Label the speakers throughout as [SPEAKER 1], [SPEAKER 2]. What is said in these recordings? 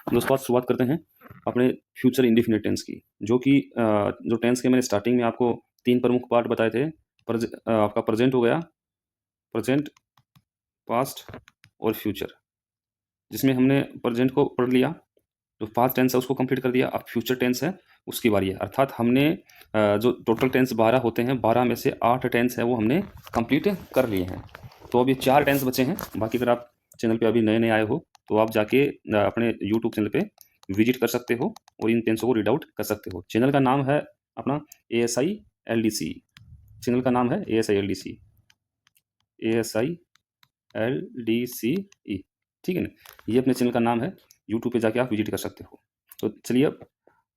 [SPEAKER 1] दोस्तों आज शुरुआत करते हैं अपने फ्यूचर इंडेफिनिट टेंस की, जो कि जो टेंस के मैंने स्टार्टिंग में आपको 3 प्रमुख पार्ट बताए थे। आपका प्रेजेंट हो गया, प्रेजेंट, पास्ट और फ्यूचर, जिसमें हमने प्रेजेंट को पढ़ लिया, जो पास्ट टेंस है उसको कंप्लीट कर दिया। अब फ्यूचर टेंस है, उसकी बारी है। अर्थात हमने जो टोटल टेंस 12 होते हैं, 12 में से 8 टेंस है वो हमने कंप्लीट कर लिए हैं। तो अभी 4 टेंस बचे हैं। बाकी अगर आप चैनल पे अभी नए-नए आए हो तो आप जाके अपने यूट्यूब चैनल पे विजिट कर सकते हो और इन टेंसों को रीड आउट कर सकते हो। चैनल का नाम है अपना ASI LDC। चैनल का नाम है ASI LDC, ASI LDCE, ठीक है ना? ये अपने चैनल का नाम है। यूट्यूब पे जाके आप विजिट कर सकते हो। तो चलिए अब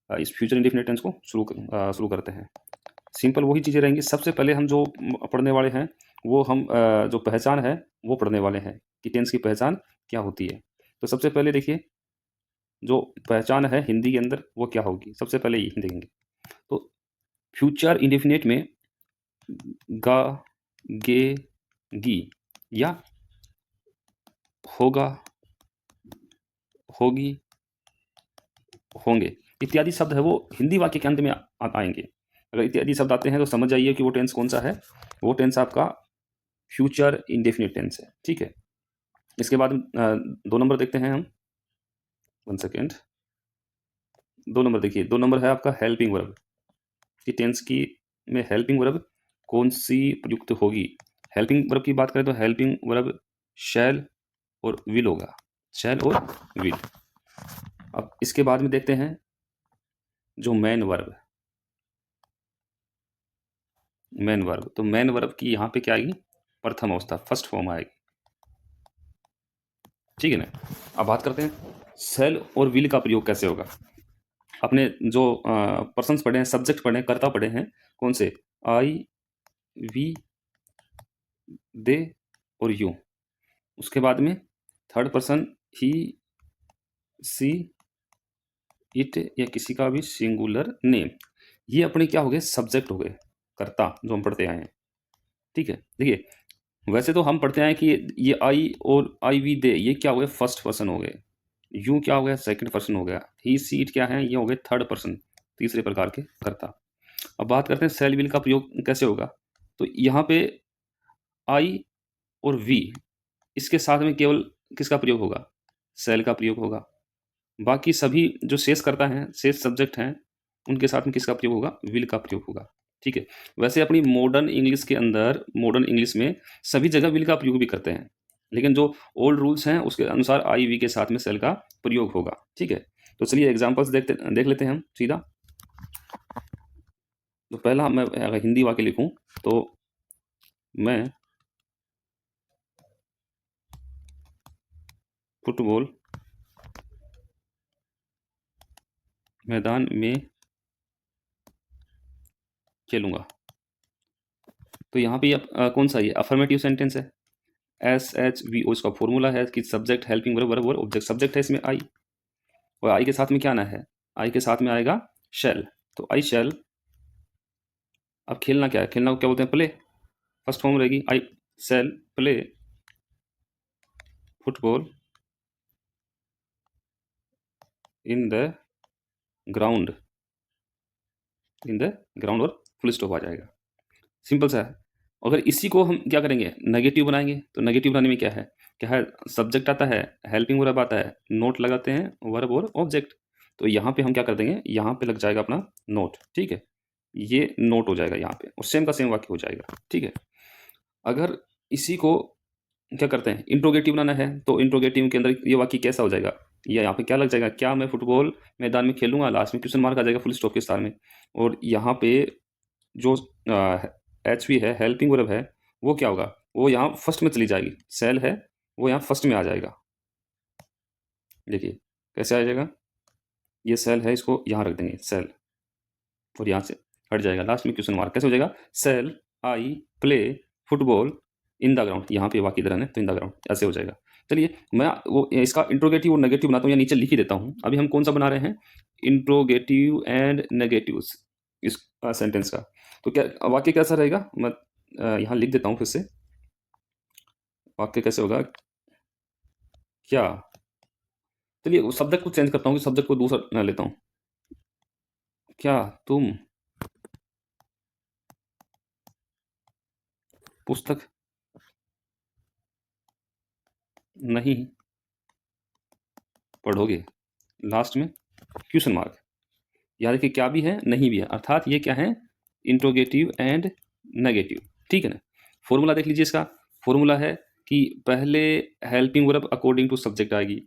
[SPEAKER 1] इस फ्यूचर इंडेफिनिट टेंस को शुरू करते हैं। सिंपल वही चीज़ें रहेंगी। सबसे पहले हम जो पढ़ने वाले हैं वो हम जो पहचान है वो पढ़ने वाले हैं कि टेंस की पहचान क्या होती है। तो सबसे पहले देखिए, जो पहचान है हिंदी के अंदर वो क्या होगी, सबसे पहले यही देखेंगे। तो फ्यूचर इंडेफिनिट में गा, गे, गी या होगा, होगी, होंगे इत्यादि शब्द है वो हिंदी वाक्य के अंत में आएंगे। अगर इत्यादि शब्द आते हैं तो समझ जाइए कि वो टेंस कौन सा है। वो टेंस आपका फ्यूचर इंडेफिनिट टेंस है, ठीक है। इसके बाद 2 नंबर देखते हैं हम। 1 सेकेंड। 2 नंबर देखिए, 2 नंबर है आपका हेल्पिंग वर्ब। कि टेंस की में हेल्पिंग वर्ब कौन सी प्रयुक्त होगी। हेल्पिंग वर्ब की बात करें तो हेल्पिंग वर्ब शैल और विल होगा, शैल और विल। अब इसके बाद में देखते हैं जो मेन वर्ब, मेन वर्ब। तो मेन वर्ब की यहाँ पे क्या आएगी, प्रथम अवस्था, फर्स्ट फॉर्म आएगी, ठीक है ना। अब बात करते हैं सेल और विल का प्रयोग कैसे होगा। अपने जो पर्सन्स पढ़े हैं, सब्जेक्ट पढ़े हैं, कर्ता पढ़े हैं, कौन से, आई, वी, दे और यू। उसके बाद में third person he, she, it या किसी का भी सिंगुलर नेम। ये अपने क्या हो गए, सब्जेक्ट हो गए, कर्ता जो हम पढ़ते आए हैं, ठीक है। देखिए वैसे तो हम पढ़ते आए कि ये आई और आई वी दे ये क्या हो गए, फर्स्ट पर्सन हो गए। यू क्या हो गया, सेकंड पर्सन हो गया। ही सी इट क्या है, ये हो गए थर्ड पर्सन, तीसरे प्रकार के कर्ता। अब बात करते हैं सेल विल का प्रयोग कैसे होगा। तो यहाँ पे आई और वी, इसके साथ में केवल किसका प्रयोग होगा, सेल का प्रयोग होगा। बाकी सभी जो शेष कर्ता हैं, शेष सब्जेक्ट हैं, उनके साथ में किसका प्रयोग होगा, विल का प्रयोग होगा, ठीक है। वैसे अपनी मॉडर्न इंग्लिश के अंदर, मॉडर्न इंग्लिश में सभी जगह विल का प्रयोग भी करते हैं, लेकिन जो ओल्ड रूल्स हैं उसके अनुसार आई वी के साथ में सेल का प्रयोग होगा, ठीक है। तो चलिए एग्जाम्पल्स देख लेते हैं हम सीधा। तो पहला मैं अगर हिंदी वाक्य लिखूं तो मैं फुटबॉल मैदान में खेलूंगा। तो यहाँ पे कौन सा, ये अफर्मेटिव सेंटेंस है। SHVO इसका फॉर्मूला है कि सब्जेक्ट, हेल्पिंग वर्ब, वर्ब और ऑब्जेक्ट। सब्जेक्ट है इसमें आई, और आई के साथ में क्या आना है, आई के साथ में आएगा शेल। तो आई शेल। अब खेलना क्या है, खेलना को क्या बोलते हैं, प्ले। फर्स्ट फॉर्म रहेगी I shall play football in the ground, in the ground, और फुल स्टॉप आ जाएगा। सिंपल सा है। अगर इसी को हम क्या करेंगे, नेगेटिव बनाएंगे, तो नेगेटिव बनाने में क्या है, सब्जेक्ट आता है, हेल्पिंग वर्ब आता है, नोट लगाते हैं, वर्ब और ऑब्जेक्ट। तो यहाँ पे हम क्या कर देंगे, यहाँ पे लग जाएगा अपना नोट, ठीक है। ये नोट हो जाएगा यहाँ पे, और सेम का सेम वाक्य हो जाएगा, ठीक है। अगर इसी को क्या करते हैं, इंट्रोगेटिव बनाना है, तो इंट्रोगेटिव के अंदर ये वाक्य कैसा हो जाएगा, ये यहाँ पे क्या लग जाएगा, क्या मैं फुटबॉल मैदान में खेलूंगा, लास्ट में क्वेश्चन मार्क आ जाएगा फुल स्टॉप के स्थान में। और यहाँ पे जो एच वी है, हेल्पिंग वर्ब है, वो क्या होगा, वो यहाँ फर्स्ट में चली जाएगी। सेल है वो यहाँ फर्स्ट में आ जाएगा। देखिए कैसे आ जाएगा, ये सेल है, इसको यहाँ रख देंगे सेल, और यहाँ से हट जाएगा, लास्ट में क्वेश्चन मार्क। कैसे हो जाएगा, सेल I play football in the ground. यहाँ पे वाक्य इधर है तो इन द ग्राउंड, ऐसे हो जाएगा। चलिए मैं वो इसका इंट्रोगेटिव और नेगेटिव बनाता हूँ, या नीचे लिख ही देता हूँ। अभी हम कौन सा बना रहे हैं, इंट्रोगेटिव एंड नेगेटिव इस सेंटेंस का। तो क्या वाक्य कैसा रहेगा, मैं यहाँ लिख देता हूँ फिर से। वाक्य कैसे होगा, क्या। चलिए उस सब्जेक्ट को चेंज करता हूँ, सब्जेक्ट को दूसरा लेता हूँ। क्या तुम पुस्तक नहीं पढ़ोगे? लास्ट में क्वेश्चन मार्क। याद रखिए क्या भी है, नहीं भी है, अर्थात ये क्या है, इंट्रोगेटिव एंड नेगेटिव। ठीक है ना। फॉर्मूला देख लीजिए इसका। फॉर्मूला है कि पहले helping verb according to subject आएगी,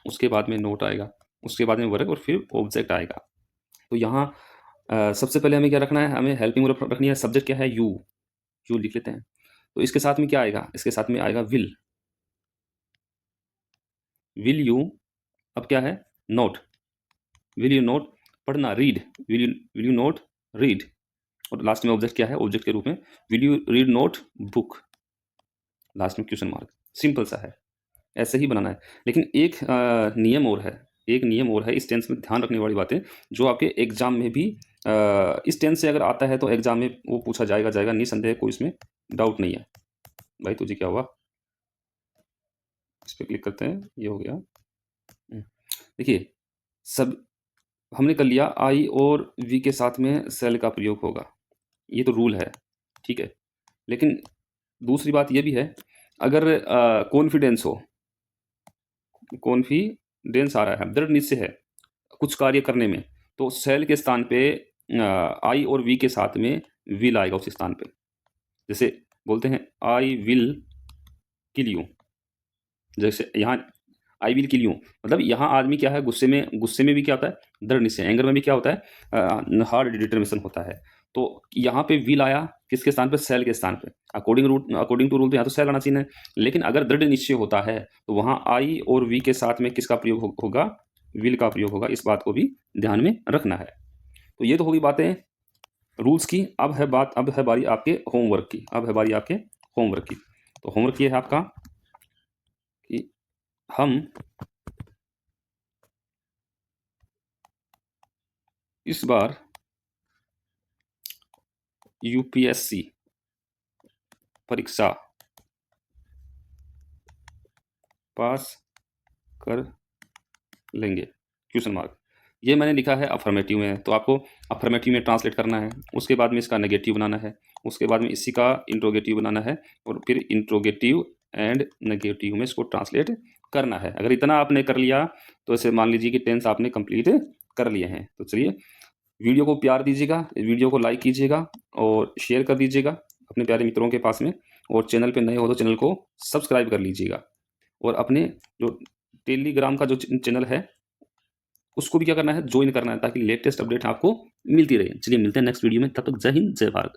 [SPEAKER 1] उसके बाद में नोट आएगा, उसके बाद में वर्ब और फिर ऑब्जेक्ट आएगा। तो यहाँ सबसे पहले हमें क्या रखना है, हमें हेल्पिंग वर्ब रखनी है। सब्जेक्ट क्या है, यू, यू लिख लेते हैं। तो इसके साथ में क्या आएगा, इसके साथ में आएगा विल यू। अब क्या है, नोट, विल यू नोट पढ़ना, read, will you note read. और लास्ट में ऑब्जेक्ट क्या है, ऑब्जेक्ट के रूप में will you read note book, last में क्वेश्चन मार्क। सिंपल सा है, ऐसे ही बनाना है। लेकिन एक नियम और है, एक नियम और है इस टेंस में ध्यान रखने वाली बातें, जो आपके एग्जाम में भी इस टेंस से अगर आता है तो एग्जाम में वो पूछा जाएगा जाएगा निसंदेह, कोई इसमें डाउट नहीं है। भाई तुझे क्या हुआ, इस पर क्लिक करते हैं, ये हो गया। देखिए सब हमने कर लिया, आई और वी के साथ में सेल का प्रयोग होगा, ये तो रूल है, ठीक है। लेकिन दूसरी बात ये भी है, अगर कॉन्फिडेंस हो, कॉन्फिडेंस आ रहा है, दृढ़ निश्चय है कुछ कार्य करने में, तो सेल के स्थान पे आई और वी के साथ में विल आएगा उस स्थान पे। जैसे बोलते हैं आई विल किल यू, जैसे यहाँ आई विल किल यू, मतलब यहाँ आदमी क्या है, गुस्से में भी क्या होता है, दृढ़ निश्चय, एंगर में भी क्या होता है, हार्ड डिटर्मिनेशन होता है। तो यहाँ पे विल आया किसके स्थान पे, सेल के स्थान पे। अकॉर्डिंग टू रूल तो यहाँ तो सेल आना चाहिए, लेकिन अगर दृढ़ निश्चय होता है तो वहाँ आई और वी के साथ में किसका प्रयोग होगा, विल का प्रयोग होगा। इस बात को भी ध्यान में रखना है। तो ये तो होगी बातें रूल्स की। अब है बारी आपके होमवर्क की, अब है बारी आपके होमवर्क की। तो होमवर्क ये है आपका कि हम इस बार यूपीएससी परीक्षा पास कर लेंगे, क्वेश्चन मार्क। ये मैंने लिखा है अफर्मेटिव में, तो आपको अफर्मेटिव में ट्रांसलेट करना है, उसके बाद में इसका नेगेटिव बनाना है, उसके बाद में इसी का इंट्रोगेटिव बनाना है, और फिर इंट्रोगेटिव एंड नेगेटिव में इसको ट्रांसलेट करना है। अगर इतना आपने कर लिया तो ऐसे मान लीजिए कि टेंस आपने कंप्लीट कर लिए हैं। तो चलिए वीडियो को प्यार दीजिएगा, वीडियो को लाइक कीजिएगा और शेयर कर दीजिएगा अपने प्यारे मित्रों के पास में, और चैनल पे नए हो तो चैनल को सब्सक्राइब कर लीजिएगा। और अपने जो टेलीग्राम का जो चैनल है उसको भी क्या करना है, ज्वाइन करना है, ताकि लेटेस्ट अपडेट आपको मिलती रहे। चलिए मिलते हैं नेक्स्ट वीडियो में, तब तक जय हिंद जय भारत।